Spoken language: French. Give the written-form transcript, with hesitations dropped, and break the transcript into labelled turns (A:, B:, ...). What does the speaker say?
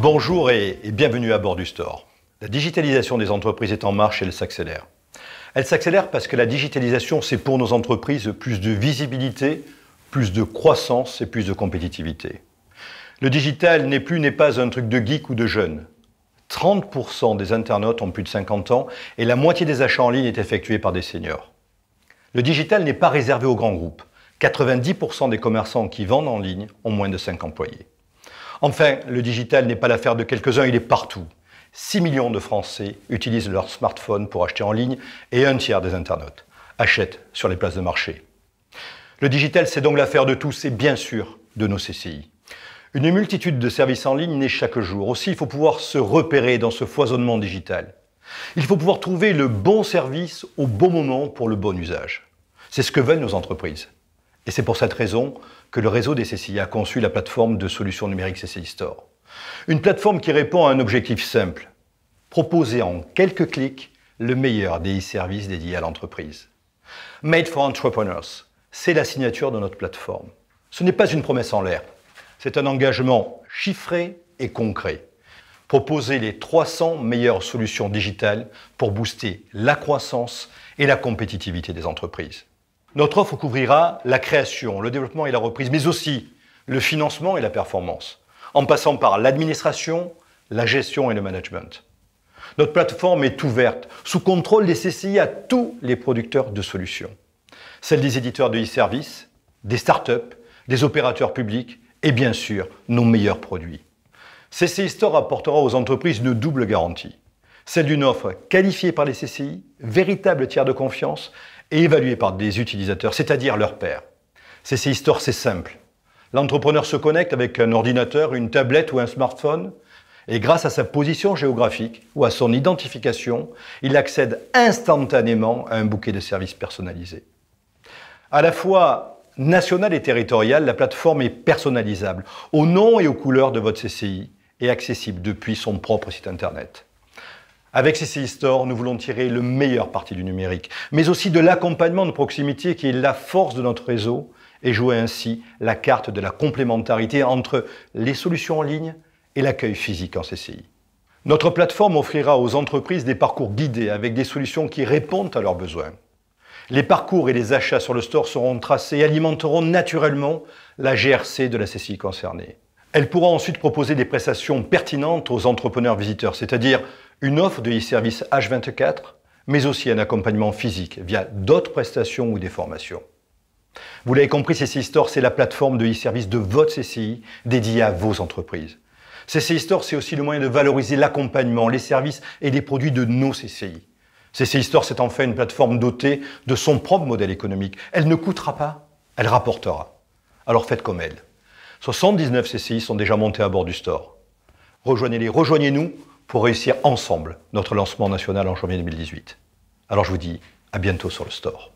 A: Bonjour et bienvenue à bord du Store. La digitalisation des entreprises est en marche et elle s'accélère. Elle s'accélère parce que la digitalisation, c'est pour nos entreprises plus de visibilité, plus de croissance et plus de compétitivité. Le digital n'est pas un truc de geek ou de jeune. 30% des internautes ont plus de 50 ans et la moitié des achats en ligne est effectuée par des seniors. Le digital n'est pas réservé aux grands groupes. 90% des commerçants qui vendent en ligne ont moins de 5 employés. Enfin, le digital n'est pas l'affaire de quelques-uns, il est partout. 6 millions de Français utilisent leur smartphone pour acheter en ligne et un tiers des internautes achètent sur les places de marché. Le digital, c'est donc l'affaire de tous et bien sûr de nos CCI. Une multitude de services en ligne naît chaque jour. Aussi, il faut pouvoir se repérer dans ce foisonnement digital. Il faut pouvoir trouver le bon service au bon moment pour le bon usage. C'est ce que veulent nos entreprises. Et c'est pour cette raison que le réseau des CCI a conçu la plateforme de solutions numériques CCI Store. Une plateforme qui répond à un objectif simple, proposer en quelques clics le meilleur des e-services dédiés à l'entreprise. Made for Entrepreneurs, c'est la signature de notre plateforme. Ce n'est pas une promesse en l'air, c'est un engagement chiffré et concret. Proposer les 300 meilleures solutions digitales pour booster la croissance et la compétitivité des entreprises. Notre offre couvrira la création, le développement et la reprise, mais aussi le financement et la performance, en passant par l'administration, la gestion et le management. Notre plateforme est ouverte, sous contrôle des CCI à tous les producteurs de solutions. Celle des éditeurs de e-services, des startups, des opérateurs publics et bien sûr nos meilleurs produits. CCI Store apportera aux entreprises une double garantie. Celle d'une offre qualifiée par les CCI, véritable tiers de confiance et évaluée par des utilisateurs, c'est-à-dire leurs pairs. CCI Store, c'est simple. L'entrepreneur se connecte avec un ordinateur, une tablette ou un smartphone et grâce à sa position géographique ou à son identification, il accède instantanément à un bouquet de services personnalisés. À la fois nationale et territoriale, la plateforme est personnalisable au nom et aux couleurs de votre CCI et accessible depuis son propre site internet. Avec CCI Store, nous voulons tirer le meilleur parti du numérique, mais aussi de l'accompagnement de proximité qui est la force de notre réseau et jouer ainsi la carte de la complémentarité entre les solutions en ligne et l'accueil physique en CCI. Notre plateforme offrira aux entreprises des parcours guidés avec des solutions qui répondent à leurs besoins. Les parcours et les achats sur le store seront tracés et alimenteront naturellement la GRC de la CCI concernée. Elle pourra ensuite proposer des prestations pertinentes aux entrepreneurs visiteurs, c'est-à-dire une offre de e-service H24, mais aussi un accompagnement physique via d'autres prestations ou des formations. Vous l'avez compris, CCI Store, c'est la plateforme de e-service de votre CCI dédiée à vos entreprises. CCI Store, c'est aussi le moyen de valoriser l'accompagnement, les services et les produits de nos CCI. CCI Store, c'est enfin une plateforme dotée de son propre modèle économique. Elle ne coûtera pas, elle rapportera. Alors faites comme elle. 79 CCI sont déjà montés à bord du Store. Rejoignez-les, rejoignez-nous pour réussir ensemble notre lancement national en janvier 2018. Alors je vous dis à bientôt sur le Store.